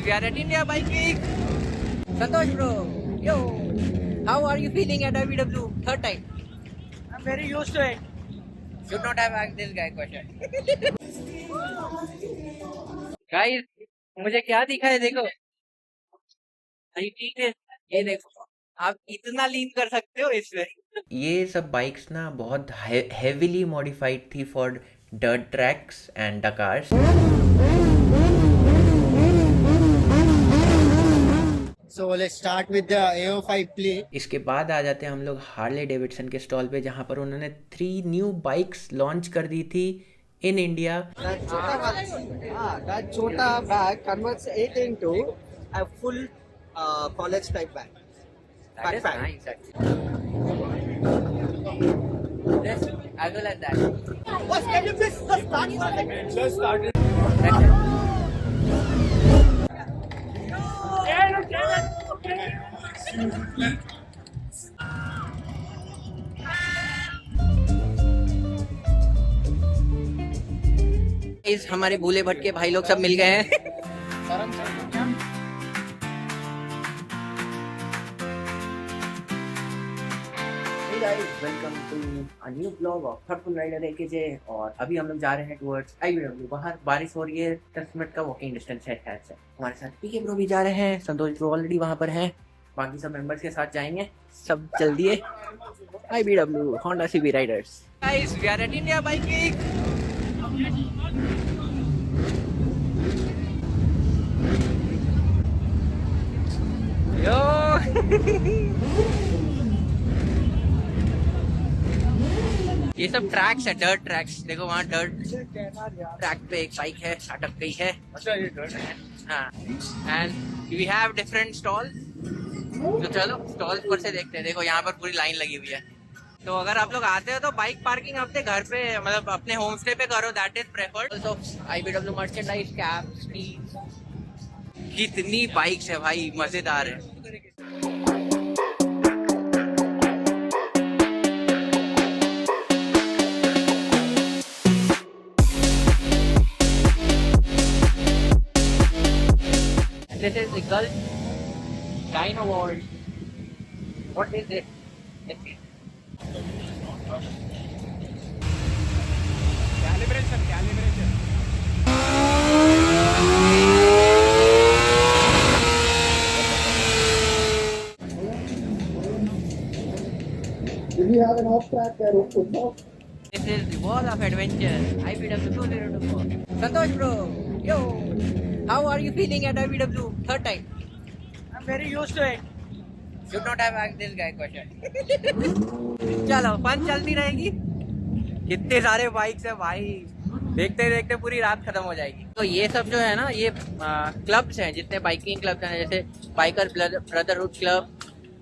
we are at India Bike Week. Santosh bro, yo, how are you feeling at IBW? Third time. I'm very used to it. Should not have asked this guy question. Guys, मुझे क्या दिखा है देखो. ये देखो, आप इतना लीन कर सकते हो इसमें. ये सब बाइक्स ना बहुत हेविली मॉडिफाइड थी for dirt tracks and Dakars. So let's start with the AO5 play. इसके बाद आ जाते हैं हम लोग हार्ले डेविडसन के स्टॉल पे, जहाँ पर उन्होंने 3 न्यू बाइक्स लॉन्च कर दी थी in India. That chota bag converts it into a full college type bag. That is nice actually. Yes, as well as that. Boss, can you please just start for a second? Just started. इस हमारे भूले भटके भाई लोग सब मिल गए हैं. Hey guys, welcome to a new vlog of Thoughtful Rider AKJ. और अभी हम लोग जा रहे हैं टुवर्ड्स IBW. बाहर बारिश हो रही है, 10 मिनट का वॉकिंग डिस्टेंस है शायद से. हमारे साथ पीके ब्रो भी जा रहे हैं, संतोष ब्रो ऑलरेडी वहाँ पर हैं, बाकी सब मेंबर्स के साथ जाएंगे. सब जल्दी है. IBW Honda CB Riders. Guys, we are at India Bike Week. Yo. ये सब ट्रैक्स है, डर्ट ट्रैक्स. देखो वहाँ डर्ट ट्रैक पे एक बाइक है, अटक गई है. अच्छा ये डर्ट है. हाँ, and we have different stall. तो चलो स्टॉल्स पर से देखते हैं. देखो यहाँ पर पूरी लाइन लगी हुई है. तो अगर आप लोग आते हो तो बाइक पार्किंग अपने घर पे, मतलब अपने होम स्टे पे करो, that is preferred. So IBW merchandise caps, कितनी बाइक्स है भाई, मजेदार है. This is the Gulf Dino World. What is it? Let's see. Calibration. Do we have an off-track road? This is the Wall of Adventure, IBW 2024. Santosh bro, yo, how are you feeling at IBW? Third time. I'm very used to it. Should not have asked this guy question. चलो fun चलती रहेगी. कितने सारे bikes है भाई, देखते देखते पूरी रात खत्म हो जाएगी. तो ये सब जो है ना, ये क्लब्स हैं, जितने बाइकिंग क्लब्स हैं, जैसे बाइकर ब्रदरहुड क्लब,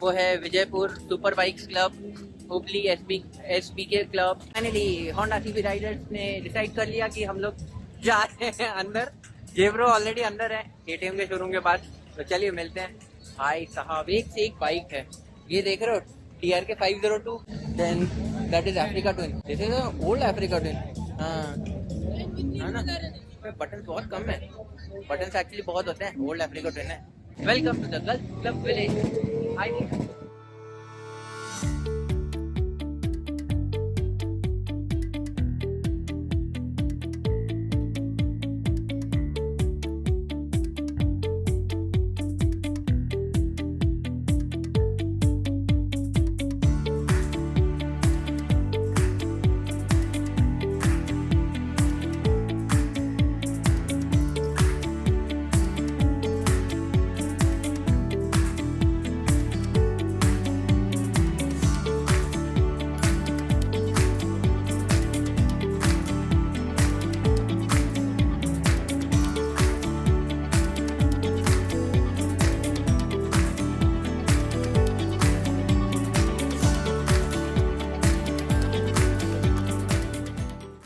वो है Vijaypur super bikes club, Hubli SBK club. Finally Honda CB Riders ने डिसाइड कर लिया कि हम लोग जा रहे हैं अंदर. जेब्रो ऑलरेडी अंदर है KTM के शोरूम के पास. तो चलिए मिलते हैं. भाई साहब एक से एक बाइक है. ये देख रहे हो TRK 502, then that is Africa twin. This is old Africa twin. हाँ है ना, बटन बहुत कम है. बटन एक्चुअली बहुत होते हैं. ओल्ड अफ्रीका ट्विन है. Welcome to the golf club village.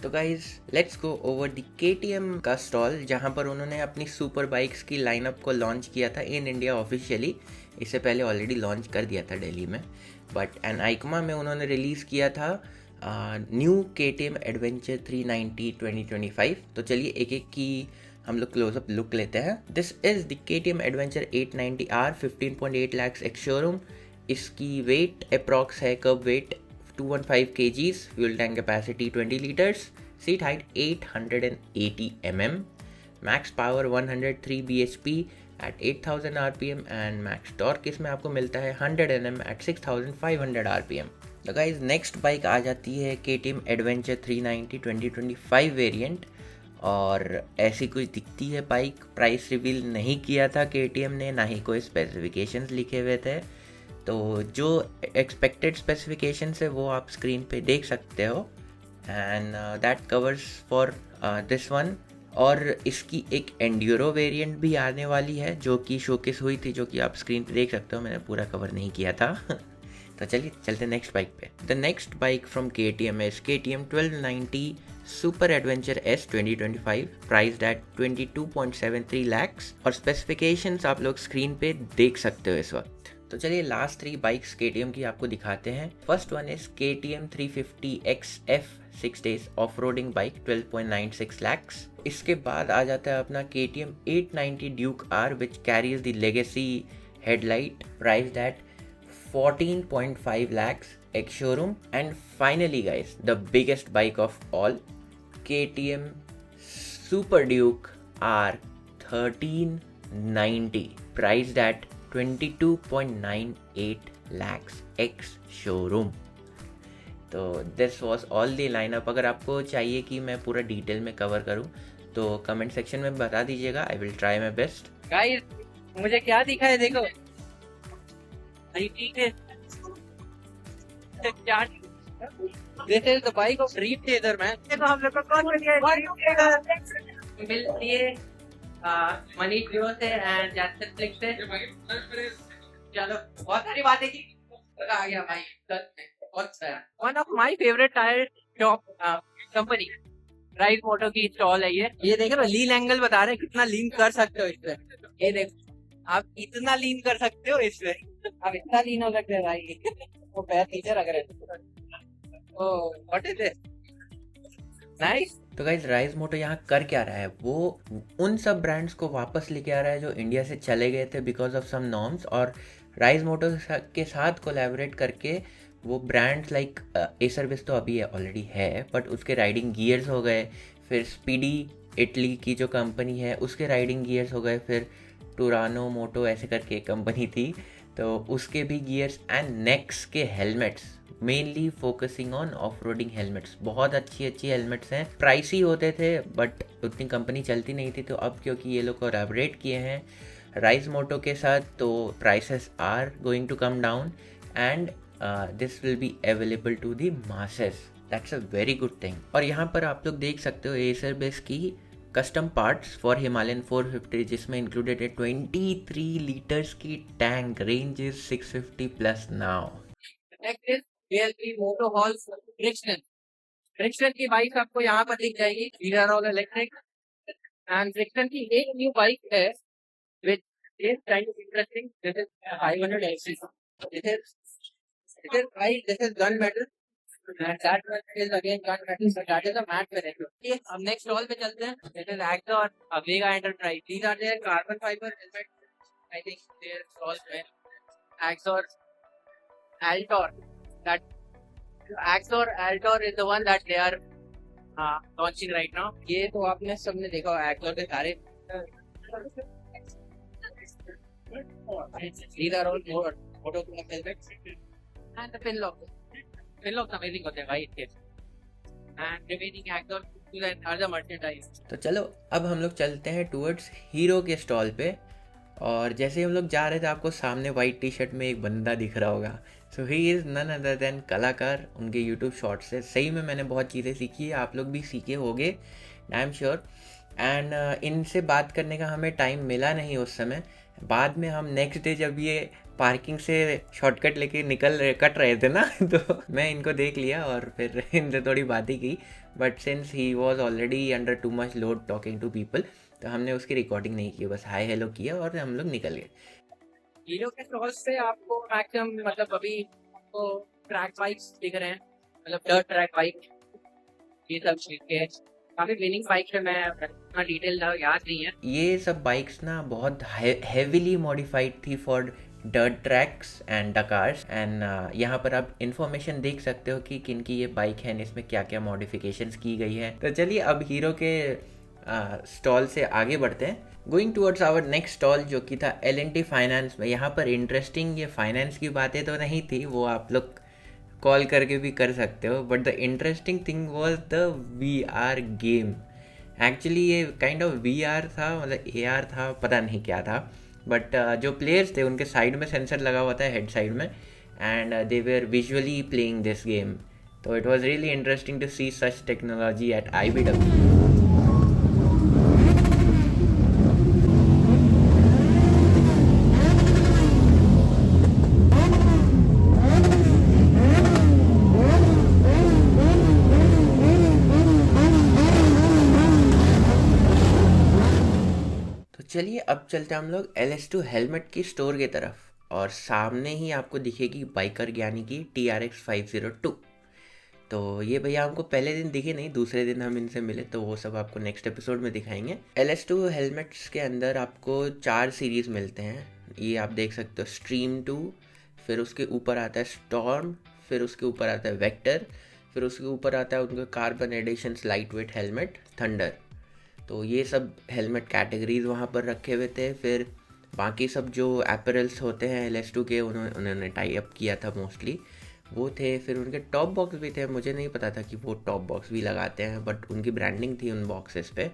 तो guys let's go over the KTM का स्टॉल, जहाँ पर उन्होंने अपनी सुपर बाइक्स की लाइनअप को लॉन्च किया था इन इंडिया ऑफिशियली. इससे पहले ऑलरेडी लॉन्च कर दिया था दिल्ली में, बट एनाइकमा में उन्होंने रिलीज़ किया था न्यू KTM एडवेंचर 390 2025. तो चलिए एक एक की हम लोग क्लोजअप लुक लेते हैं। This is the KTM adventure 890R 15.8 lakhs ex showroom. इसकी वेट अप्रॉक्स है, kerb weight 215 kgs, fuel tank capacity 20 litres, seat height 880 mm, max power 103 bhp at 8000 rpm and max torque इसमें आपको मिलता है 100 Nm at 6500 rpm। तो guys next bike आ जाती है KTM एडवेंचर 390 2025 वेरिएंट, और ऐसी कुछ दिखती है बाइक। प्राइस रिवील नहीं किया था KTM ने, ना ही कोई स्पेसिफिकेशंस लिखे हुए थे, तो जो एक्सपेक्टेड स्पेसिफिकेशंस है वो आप स्क्रीन पे देख सकते हो, and that covers for this one. और इसकी एक एंड्यूरो वेरिएंट भी आने वाली है जो कि शोकेस हुई थी, जो कि आप स्क्रीन पे देख सकते हो, मैंने पूरा कवर नहीं किया था। तो चलिए चलते नेक्स्ट बाइक पे। The next bike from KTM is KTM 1290 super adventure S 2025, priced eight 22.73 lakhs, और स्पेसिफिकेशंस आप लोग स्क्रीन पे देख सकते हो इस वक्त। तो चलिए लास्ट 3 बाइक्स KTM की आपको दिखाते हैं। First one is KTM 350XF 6 days off-roading bike 12.96 lakhs। इसके बाद आ जाता है अपना KTM 890 Duke R which carries the legacy headlight, priced eight 14.5 lakhs ex showroom। And finally guys, the biggest bike of all, KTM Super Duke R 1390, priced at 22.98 lakhs ex showroom। तो this was all the lineup. अगर आपको चाहिए कि मैं पूरा detail में cover करूं तो कमेंट सेक्शन में बता दीजिएगा, I will try my best. Guys मुझे क्या दिखा है देखो, this is the bike of dream chaser man. देखो हम लोग को कौन मिलती है मनीष लियो से एंड जैक्सन फ्लिक से। चलो बहुत सारी बातें की, आ गया भाई। One of my favourite tyre shop company Rise Moto की स्टॉल है ये देख रहे हो, लीन एंगल बता रहे हैं कितना लीन कर सकते हो इसमें। ये देखो आप इतना लीन कर सकते हो इसमें, आप इतना लीन हो सकते हैं भाई। वो पैर नीचे रख रहे। Oh what is this, nice. तो गाइज राइज मोटो यहाँ कर क्या रहा है, वो उन सब ब्रांड्स को वापस लेके आ रहा है जो इंडिया से चले गए थे बिकॉज ऑफ सम नॉर्म्स, और राइज मोटो के साथ कोलैबोरेट करके वो ब्रांड्स लाइक एसरविस तो अभी ऑलरेडी है, बट उसके राइडिंग गियर्स हो गए, फिर स्पीडी इटली की जो कंपनी है उसके राइडिंग गियर्स हो गए, फिर टुरानो मोटो ऐसे करके एक कंपनी थी तो उसके भी गियर्स, एंड नेक्स के helmets, mainly focusing on off roading helmets. बहुत अच्छी अच्छी हेलमेट्स हैं, प्राइसी होते थे बट उतनी कंपनी चलती नहीं थी, तो अब क्योंकि ये लोग कोलैबोरेट किए हैं राइज मोटो के साथ तो prices are going to come down, and this will be available to the masses. That's a very good thing. और यहाँ पर आप लोग देख सकते हो एसरबेस की कस्टम पार्ट्स फॉर हिमालयन 450, जिसमें इंक्लूडेड है 23 लीटर्स की tank, range is 650 plus now. Next is BLP Moto Hall Friction की बाइक आपको यहाँ पर दिख जाएगी, these are all electric, and Friction की एक न्यू बाइक है which is kind of interesting. This is 500 cc. This is gunmetal, and that one is again gunmetal. So that is a matte variant. Okay, अब next stall पे चलते हैं. This is Axor, Avega Enterprise. These are their carbon fiber helmet. I think their stall पे Axor Altor. That Axor Altor is the one that they are launching right now. ये तो आपने सबने देखा होगा Axor के सारे. These are all moto helmets and the pin locks. Pin locks amazing होते हैं भाई इसके, and remaining Axor and other merchandise. तो चलो अब हम लोग चलते हैं टूवर्ड्स हीरो के स्टॉल पे, और जैसे ही हम लोग जा रहे थे आपको सामने वाइट टी शर्ट में एक बंदा दिख रहा होगा। So he is none other than Kalakar. उनके यूट्यूब शॉर्ट से सही में मैंने बहुत चीज़ें सीखी है, आप लोग भी सीखे होंगे आई एम श्योर। एंड इनसे बात करने का हमें टाइम मिला नहीं उस समय। बाद में हम नेक्स्ट डे जब ये पार्किंग से शॉर्टकट लेके कट रहे थे ना तो मैं इनको देख लिया और फिर इनसे थोड़ी बात ही की, but since he was already under too much load talking to people तो हमने उसकी रिकॉर्डिंग नहीं की, बस हाय हेलो किया और हम लोग निकल गए। हीरो के स्टॉल से आपको मैक्सिमम मतलब अभी आपको ट्रैक बाइक्स दिख रहे हैं, मतलब डर्ट ट्रैक बाइक ये सब चीज के, काफी विनिंग बाइक है, मैं इतना डिटेल याद नहीं है। ये सब बाइक्स ना बहुत हेविली मॉडिफाइड थी for dirt tracks and Dakars, and यहाँ पर आप इंफॉर्मेशन देख सकते हो कि किन की ये बाइक है, इसमें क्या क्या मॉडिफिकेशंस की गई है। तो चलिए अब हीरो के स्टॉल से आगे बढ़ते हैं, going towards our next stall जो कि था L&T फाइनेंस में। यहाँ पर इंटरेस्टिंग ये फाइनेंस की बातें तो नहीं थी, वो आप लोग कॉल करके भी कर सकते हो, but the interesting thing was the VR game. Actually ये काइंड ऑफ VR था, मतलब AR था, पता नहीं क्या था, बट जो प्लेयर्स थे उनके साइड में सेंसर लगा हुआ था, हेड साइड में, and they were visually playing this game. तो it was really interesting to see such technology at IBW। चलिए अब चलते हैं हम लोग LS2 हेलमेट की स्टोर की तरफ, और सामने ही आपको दिखेगी बाइकर ज्ञानी की TRX 502। तो ये भैया हमको पहले दिन दिखे नहीं, दूसरे दिन हम इनसे मिले, तो वो सब आपको नेक्स्ट एपिसोड में दिखाएंगे। LS2 हेलमेट्स के अंदर आपको 4 सीरीज़ मिलते हैं, ये आप देख सकते हो, स्ट्रीम 2, फिर उसके ऊपर आता है स्टॉर्म, फिर उसके ऊपर आता है वेक्टर, फिर उसके ऊपर आता है उनका carbon editions light weight helmet thunder. तो ये सब हेलमेट कैटेगरीज वहाँ पर रखे हुए थे। फिर बाकी सब जो अपैरल्स होते हैं LS2 के, उन्होंने टाई अप किया था मोस्टली, वो थे। फिर उनके टॉप बॉक्स भी थे, मुझे नहीं पता था कि वो टॉप बॉक्स भी लगाते हैं, बट उनकी ब्रांडिंग थी उन बॉक्सेस पे।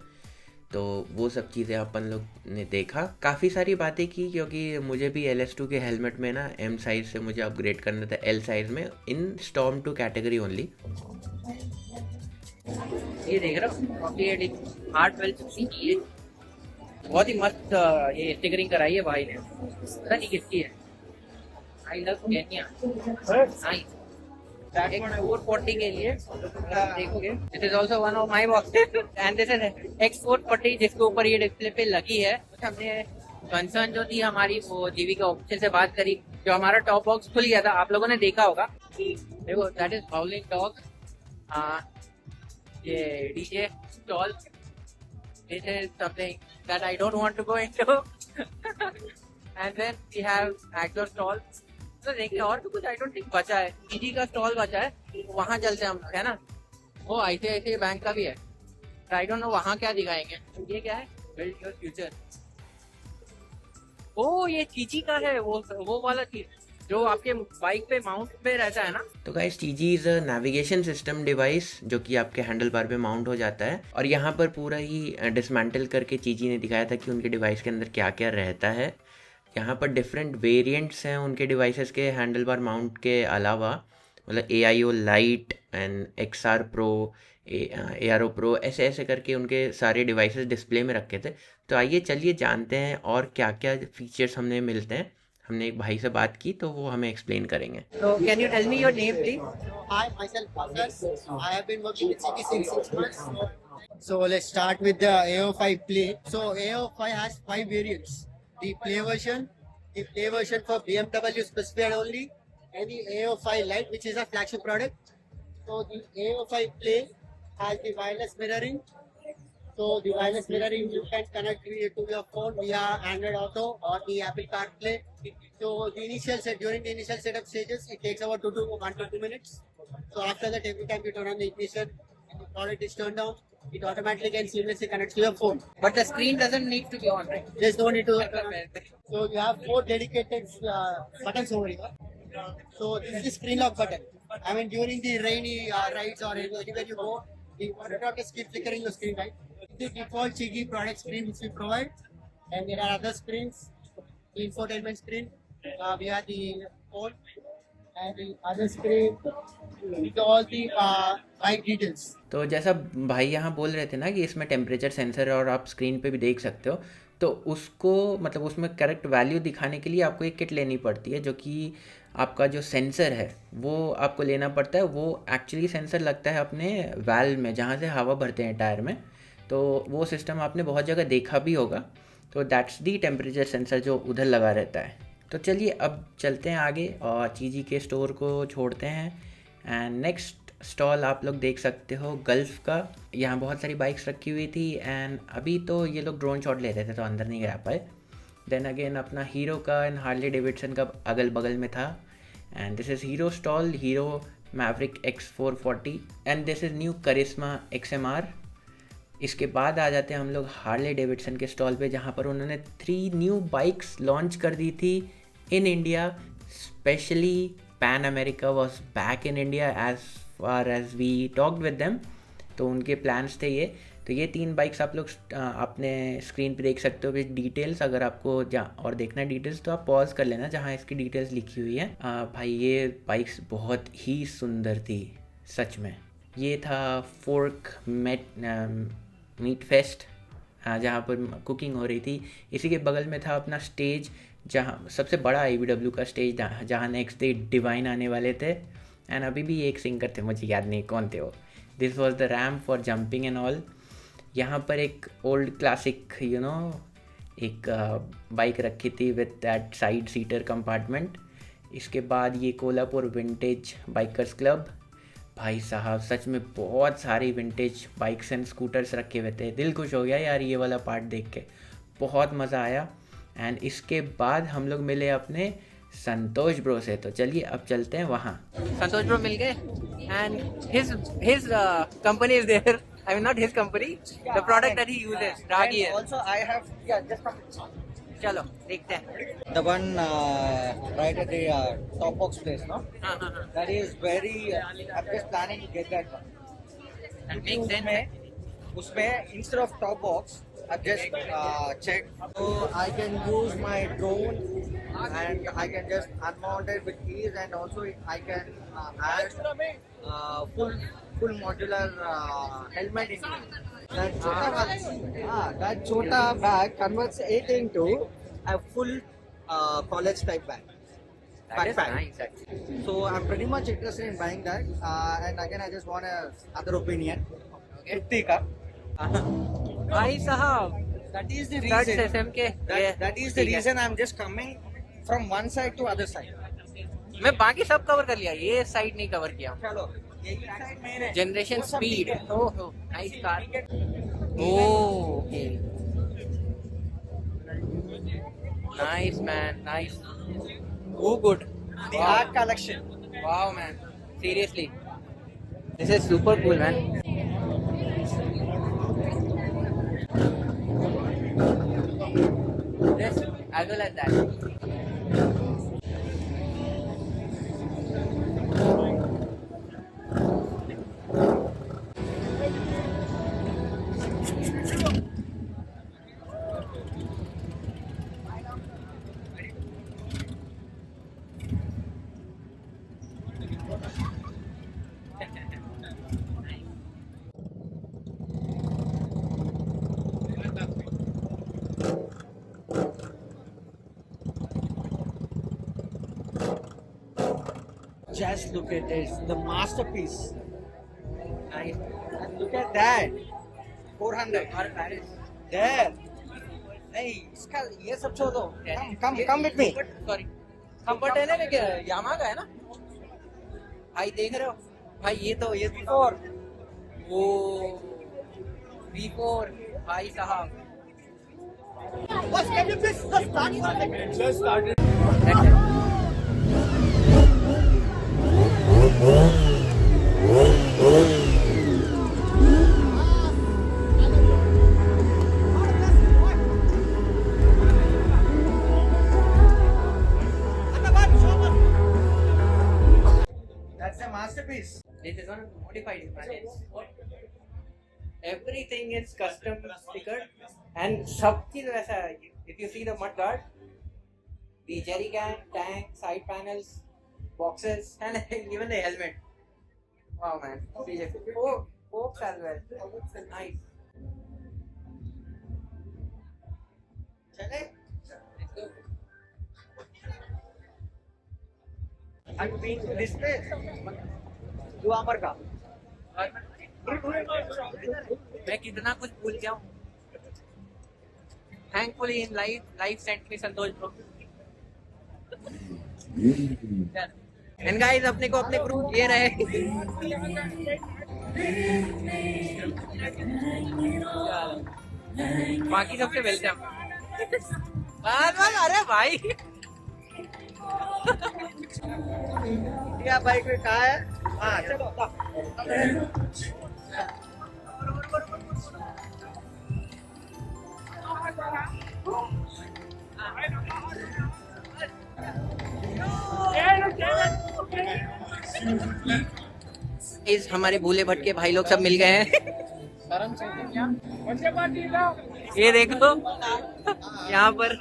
तो वो सब चीज़ें अपन लोग ने देखा, काफ़ी सारी बातें की, क्योंकि मुझे भी LS2 के हेलमेट में ना M साइज़ से मुझे अपग्रेड करना था L साइज़ में, इन स्टॉर्म 2 कैटेगरी ओनली। ये देख रहे हो 1260 की है, बहुत ही मस्त ये स्टिकरिंग कराई है भाई ने, पता नहीं किसकी है। I love Kenya. नाइस। 440 के लिए देखोगे, this is also one of my boxes, and this is X440 जिसके ऊपर ये डिस्प्ले पे लगी है। हमने कंसर्न जो थी हमारी, वो जीवी के ऑफिसर से बात करी, जो हमारा टॉप बॉक्स खुल गया था, आप लोगों ने देखा होगा। देखो दैट इज हाउलिंग डॉग, ये DJ stall. This is something that I don't want to go into. And then we have actor stall. तो देखिए और तो कुछ I don't think बचा है, DG का स्टॉल बचा है, वहाँ चलते हैं हम लोग, है ना। वो ICICI बैंक का भी है, I don't know वहाँ क्या दिखाएंगे। ये क्या है, Build Your Future। ओ ये चीची का है, वो वाला चीज जो आपके बाइक पे माउंट पे रहता है ना। तो guys TG is a navigation system device जो कि आपके हैंडल बार पे माउंट हो जाता है, और यहाँ पर पूरा ही डिसमेंटल करके TG ने दिखाया था कि उनके डिवाइस के अंदर क्या क्या रहता है। यहाँ पर डिफरेंट वेरिएंट्स हैं उनके डिवाइसेस के हैंडल बार माउंट के अलावा, मतलब AIO light and XR Pro, ARO Pro, ऐसे ऐसे करके उनके सारे डिवाइसेस डिस्प्ले में रखे थे। तो आइए चलिए जानते हैं और क्या क्या फीचर्स हमें मिलते हैं। हमने एक भाई से बात की तो वो हमें एक्सप्लेन करेंगे। तो can you tell me your name please? Hi, myself Bhaskar. I have been working with CT since 6 months. So let's start with the AO5 Play. So AO5 has 5 variants. The Play version for BMW specified only, and the AO5 Lite, which is a flagship product. So the AO5 Play has the wireless mirroring. So the wireless mirroring you can connect it to your phone via Android Auto or the Apple CarPlay. So the during the initial setup stages, it takes about 1 to 2 minutes. So after that, every time you turn on the ignition and the product is turned down, it automatically and seamlessly connects to your phone. But the screen doesn't need to be on, right? There's no need to. So you have 4 dedicated buttons over here. So this is the screen lock button. I mean, during the rainy rides or anywhere you go, the water just keep flickering your screen, right? The default Chigi product screen which we provide, and there are other screens, the infotainment screen. We have the phone and the other screen with all the bike details. तो जैसा भाई यहाँ बोल रहे थे ना कि इसमें टेम्परेचर सेंसर है और आप स्क्रीन पे भी देख सकते हो, तो उसको मतलब उसमें करेक्ट वैल्यू दिखाने के लिए आपको एक किट लेनी पड़ती है, जो कि आपका जो सेंसर है वो आपको लेना पड़ता है। वो एक्चुअली सेंसर लगता है अपने वाल्व में, जहाँ से हवा भरते हैं टायर में, तो वो सिस्टम आपने बहुत जगह देखा भी होगा। तो दैट्स दी टेम्परेचर सेंसर जो उधर लगा रहता है। तो चलिए अब चलते हैं आगे और चीज़ी के स्टोर को छोड़ते हैं, एंड नेक्स्ट स्टॉल आप लोग देख सकते हो गल्फ का। यहाँ बहुत सारी बाइक्स रखी हुई थी एंड अभी तो ये लोग ड्रोन शॉट ले रहे थे तो अंदर नहीं गया पाए। देन अगेन अपना हीरो का एंड हार्ले डेविडसन का अगल बगल में था। And this is Hero stall, Hero maverick X440 and this is new Karizma XMR। इसके बाद आ जाते हैं हम लोग हार्ले डेविडसन के स्टॉल पे, जहाँ पर उन्होंने 3 न्यू बाइक्स लॉन्च कर दी थी in India. Specially Pan America was back in India as far as we talked with them, तो उनके प्लान्स थे ये। तो ये 3 बाइक्स आप लोग अपने स्क्रीन पे देख सकते हो कि डिटेल्स, अगर आपको और देखना है डिटेल्स तो आप पॉज कर लेना जहाँ इसकी डिटेल्स लिखी हुई है। भाई ये बाइक्स बहुत ही सुंदर थी सच में। ये था फोर्क मीट फेस्ट जहाँ पर कुकिंग हो रही थी। इसी के बगल में था अपना स्टेज, जहाँ सबसे बड़ा IBW का स्टेज, जहाँ नेक्स्ट डे डिवाइन आने वाले थे। एंड अभी भी एक सिंगर थे, मुझे याद नहीं कौन थे वो। This was the ramp for jumping and all. यहाँ पर एक ओल्ड क्लासिक एक बाइक रखी थी with that side seater compartment. इसके बाद ये कोल्हापुर विंटेज बाइकर्स क्लब। भाई साहब सच में बहुत सारी विंटेज बाइक्स एंड स्कूटर्स रखे हुए थे। दिल खुश हो गया यार ये वाला पार्ट देख के, बहुत मज़ा आया। एंड इसके बाद हम लोग मिले अपने संतोष ब्रो से, तो चलिए अब चलते हैं वहाँ। संतोष ब्रो मिल गए and his company is there. I mean not his company, the product that he uses, Ragi. Also, I have just चलो देखते हैं। the one right at the top box place, no? That is very. I'm just planning to get that one. That makes sense. उसमें instead of top box, I've just checked, so I can use my drone and I can just unmount it with ease, and also I can add full modular helmet in it. That chota bag converts it into a full college type bag. That is Backpack. nice actually. So I'm pretty much interested in buying that. And again, I just want a other opinion. Okay. भाई साहब That is the That's reason. SMK. That is the reason I'm just coming from one side to other side. मैं बाकी सब cover कर लिया, ये side नहीं cover किया। चलो यही साइड में है। जनरेशन वो सब स्पीड, ठीक है। ओहो nice car. Okay nice man, nice, oh good, The art collection. Wow man, seriously this is super cool man. This as well as that. Just look at this, the masterpiece. Nice. And look at that, 400. और Paris. There. नहीं इसका ये सब छोड़ो. Come with me. Sorry, comfort है ना, लेकिन यामा का है ना भाई, देख रहे हो भाई, ये तो ये V4. वो V4 भाई साहब। Can you please just start for a second? Just started. That's a masterpiece. This is not modified Spanish. Everything is custom stickered and सब चीज वैसा है. If you see the mud guard, the jerry can, tank, side panels, boxes, and even the helmet. Wow man, seriously. Oh, forks as well. Nice. चले? Let's go. Have you been to this place? दुआमर का. मैं कितना कुछ भूल गया हूँ. Thankfully in life sent me Santosh bro. And guys अपने को अपने ग्रुप ये रहे। बाकी सबसे मिलते हैं। बस अरे भाई क्या बाइक में कहा है? हाँ चलो इस हमारे भूले भटके भाई लोग सब मिल गए हैं। ये देखो यहाँ पर,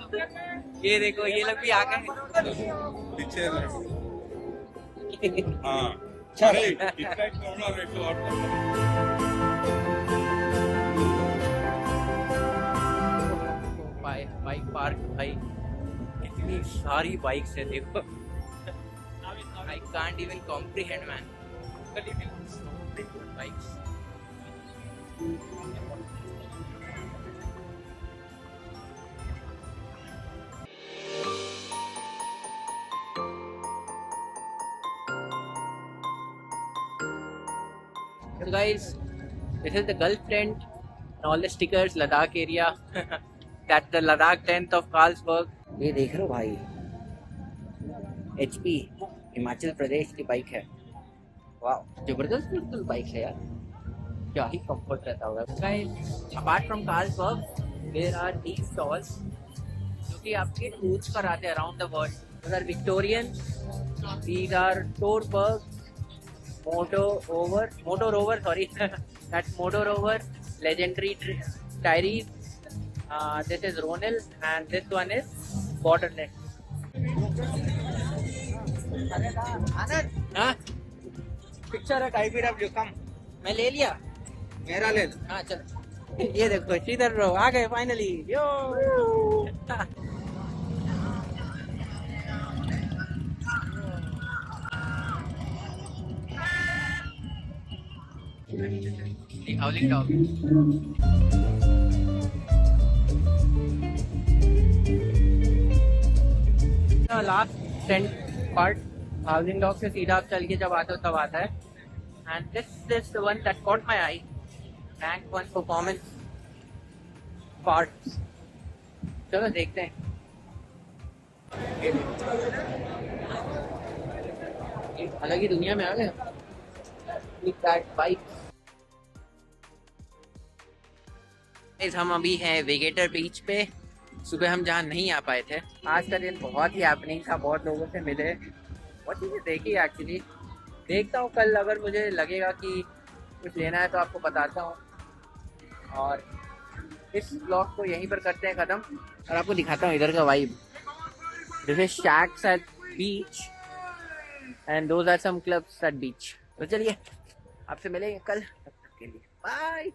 ये देखो ये लोग भी आ गए। बाइक पार्क भाई, इतनी सारी बाइक्स है देखो। I can't even comprehend man. Bikes. So guys, this is the Gulf tent and all the stickers, Ladakh area. That's the Ladakh tent of Carlsberg. ये देख रहे हो भाई, HP हिमाचल प्रदेश की बाइक है। वाह जबरदस्त बिल्कुल बाइक है यार, क्या ही कंफर्ट रहता होगा। Guys, apart from Carlsberg, there are these stalls जो कि आपके टूर्स पर आते हैं around the world. These are Victorian, these are Torberg, Motor Rover, sorry, that's Motor Rover, Legendary Tyrese. This is Ronel and this one is Bottleneck. आनंद, हाँ picture है IBW, कम मैं ले लिया। मेरा ले लो। हाँ चलो, ये देखो श्रीधर ब्रो आ गए finally. Yo howling dog. Last tent part housing dog से सीधा आप चल के जब आते हो तब आता है। And this is the one that cot my I, rank 1 performance part. चलो देखते हैं। अलग ही दुनिया में आ गए बाइक। हम अभी हैं वेगेटर बीच पे। सुबह हम जहाँ नहीं आ पाए थे। आज का दिन बहुत ही हैपनिंग था, बहुत लोगों से मिले, बहुत चीज़ें देखी एक्चुअली। देखता हूँ कल अगर मुझे लगेगा कि कुछ लेना है तो आपको बताता हूँ। और इस ब्लॉग को यहीं पर करते हैं ख़त्म और आपको दिखाता हूँ इधर का vibe. This is shacks at beach and those are some clubs at beach. तो चलिए आपसे मिलेंगे कल, तब तक के लिए बाय।